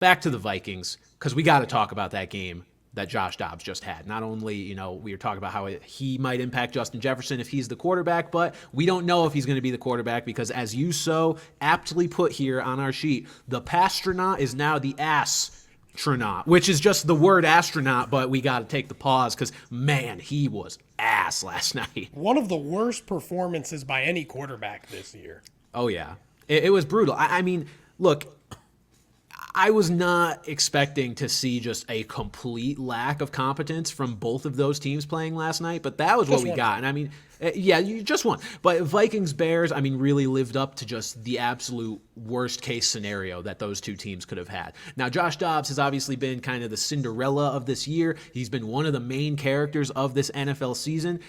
back to the Vikings, because we got to talk about that game that Josh Dobbs just had. Not only, we were talking about how he might impact Justin Jefferson if he's the quarterback, but we don't know if he's going to be the quarterback because, as you so aptly put here on our sheet, the pastronaut is now the astronaut, which is just the word astronaut, but we got to take the pause because, man, he was ass last night. One of the worst performances by any quarterback this year. Oh, yeah. It was brutal. I mean, look, I was not expecting to see just a complete lack of competence from both of those teams playing last night, but that was what we got. And I mean, yeah, you just won. But Vikings Bears, I mean, really lived up to just the absolute worst case scenario that those two teams could have had. Now, Josh Dobbs has obviously been kind of the Cinderella of this year. He's been one of the main characters of this NFL season.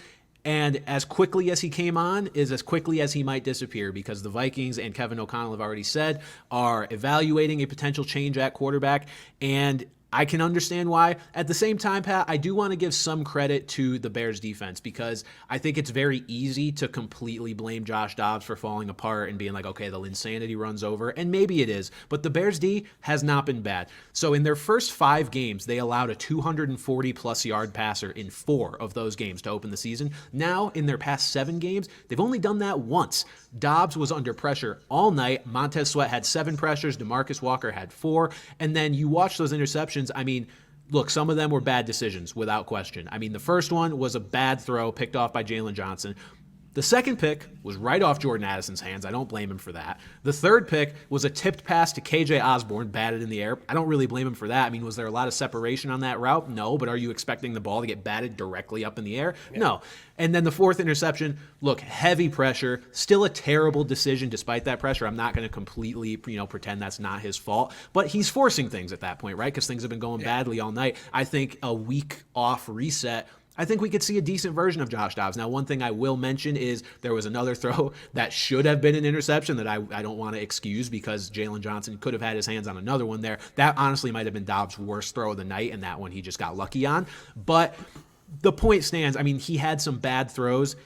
And as quickly as he came on is as quickly as he might disappear because the Vikings and Kevin O'Connell have already said are evaluating a potential change at quarterback. And I can understand why. At the same time, Pat, I do want to give some credit to the Bears defense because I think it's very easy to completely blame Josh Dobbs for falling apart and being like, okay, the insanity runs over. And maybe it is, but the Bears D has not been bad. So in their first 5 games, they allowed a 240-plus yard passer in 4 of those games to open the season. Now, in their past 7 games, they've only done that once. Dobbs was under pressure all night. Montez Sweat had 7 pressures. DeMarcus Walker had 4. And then you watch those interceptions. I mean, look, some of them were bad decisions without question. I mean, the first one was a bad throw picked off by Jalen Johnson. The second pick was right off Jordan Addison's hands. I don't blame him for that. The third pick was a tipped pass to KJ Osborne, batted in the air. I don't really blame him for that. I mean, was there a lot of separation on that route? No, but are you expecting the ball to get batted directly up in the air? Yeah. No. And then the fourth interception, look, heavy pressure, still a terrible decision despite that pressure. I'm not going to completely, pretend that's not his fault, but he's forcing things at that point, right? Because things have been going badly all night. I think a week off reset, I think we could see a decent version of Josh Dobbs. Now, one thing I will mention is there was another throw that should have been an interception that I don't want to excuse because Jalen Johnson could have had his hands on another one there. That honestly might have been Dobbs' worst throw of the night, and that one he just got lucky on. But the point stands. I mean, he had some bad throws,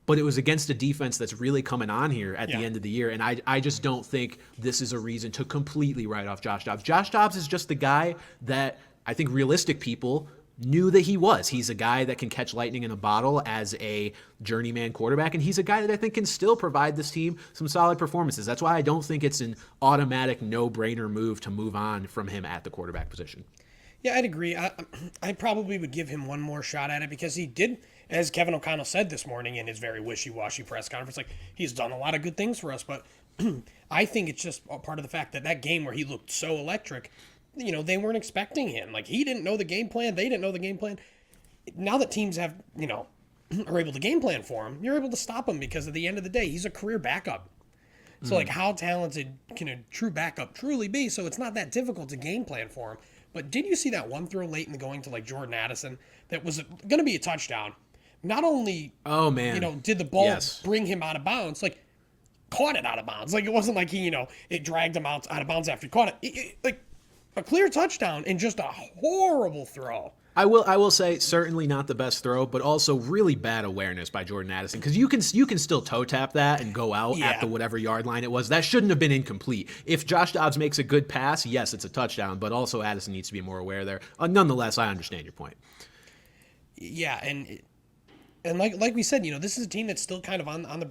but it was against a defense that's really coming on here at the end of the year. And I just don't think this is a reason to completely write off Josh Dobbs. Josh Dobbs is just the guy that I think realistic people knew that he was. He's a guy that can catch lightning in a bottle as a journeyman quarterback, and he's a guy that I think can still provide this team some solid performances. That's why I don't think it's an automatic no-brainer move to move on from him at the quarterback position. Yeah, I'd agree. I probably would give him one more shot at it because he did, as Kevin O'Connell said this morning in his very wishy-washy press conference, like, he's done a lot of good things for us, but I think it's just part of the fact that that game where he looked so electric, they weren't expecting him. Like, he didn't know the game plan. They didn't know the game plan. Now that teams have, are able to game plan for him, you're able to stop him because at the end of the day, he's a career backup. So, like, how talented can a true backup truly be? So it's not that difficult to game plan for him. But did you see that one throw late in the going to, like, Jordan Addison that was going to be a touchdown? Not only, did the ball bring him out of bounds, like, caught it out of bounds. Like, it wasn't like he, it dragged him out of bounds after he caught it. Like, a clear touchdown and just a horrible throw. I will say certainly not the best throw, but also really bad awareness by Jordan Addison because you can still toe tap that and go out at the whatever yard line it was. That shouldn't have been incomplete. If Josh Dobbs makes a good pass, yes, it's a touchdown, but also Addison needs to be more aware there. Nonetheless, I understand your point. Yeah, and like we said, this is a team that's still kind of on the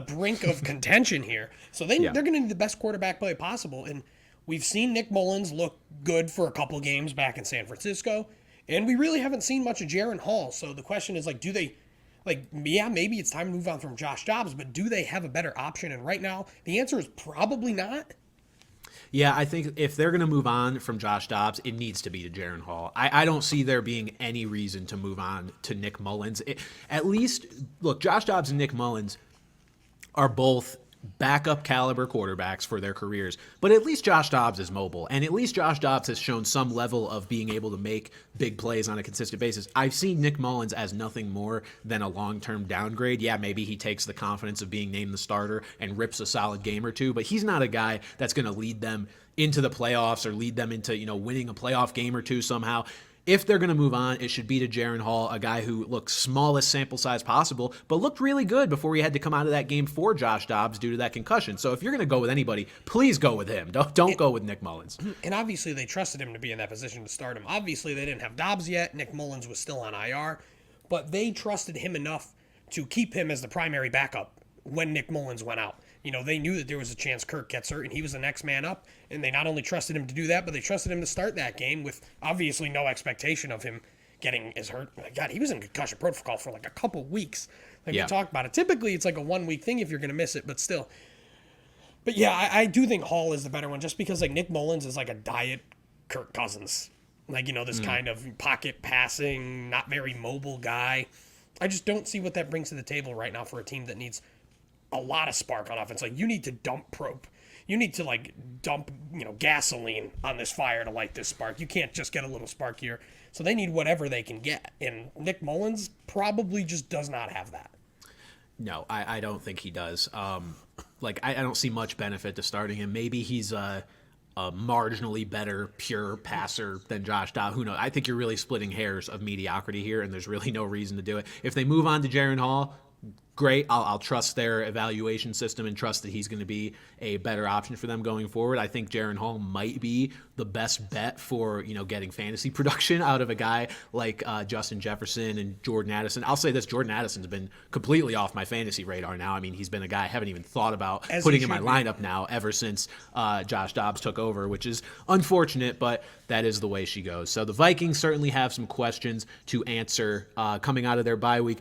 brink of contention here. So they're going to need the best quarterback play possible. And we've seen Nick Mullens look good for a couple games back in San Francisco, and we really haven't seen much of Jaren Hall. So the question is, like, do they, maybe it's time to move on from Josh Dobbs, but do they have a better option? And right now, the answer is probably not. Yeah, I think if they're going to move on from Josh Dobbs, it needs to be to Jaren Hall. I don't see there being any reason to move on to Nick Mullens. At least, look, Josh Dobbs and Nick Mullens are both backup caliber quarterbacks for their careers, but at least Josh Dobbs is mobile, and at least Josh Dobbs has shown some level of being able to make big plays on a consistent basis. I've seen Nick Mullens as nothing more than a long-term downgrade. Yeah, maybe he takes the confidence of being named the starter and rips a solid game or two, but he's not a guy that's going to lead them into the playoffs or lead them into, winning a playoff game or two somehow. if they're going to move on, it should be to Jaren Hall, a guy who looks smallest sample size possible, but looked really good before he had to come out of that game for Josh Dobbs due to that concussion. So if you're going to go with anybody, please go with him. Don't go with Nick Mullens. And obviously they trusted him to be in that position to start him. Obviously they didn't have Dobbs yet. Nick Mullens was still on IR, but they trusted him enough to keep him as the primary backup when Nick Mullens went out. You know, they knew that there was a chance Kirk gets hurt and he was the next man up, and they not only trusted him to do that, but they trusted him to start that game with obviously no expectation of him getting as hurt. God, he was in concussion protocol for like a couple weeks. Like we talked about it. Typically, it's like a 1 week thing if you're going to miss it, but still. But yeah, I do think Hall is the better one just because like Nick Mullens is like a diet Kirk Cousins. Like, you know, this kind of pocket passing, not very mobile guy. I just don't see what that brings to the table right now for a team that needs a lot of spark on offense. Like, you need to dump probe. You need to, like, dump, you know, gasoline on this fire to light this spark. You can't just get a little spark here. So they need whatever they can get. And Nick Mullens probably just does not have that. No, I don't think he does. I don't see much benefit to starting him. Maybe he's a marginally better pure passer than Josh Dobbs. Who knows? I think you're really splitting hairs of mediocrity here, and there's really no reason to do it. If they move on to Jaren Hall, great. I'll trust their evaluation system and trust that he's going to be a better option for them going forward. I think Jaren Hall might be the best bet for, you know, getting fantasy production out of a guy like Justin Jefferson and Jordan Addison. I'll say this, Jordan Addison's been completely off my fantasy radar now. I mean, he's been a guy I haven't even thought about putting in my lineup now ever since Josh Dobbs took over, which is unfortunate, but that is the way she goes. So the Vikings certainly have some questions to answer coming out of their bye week.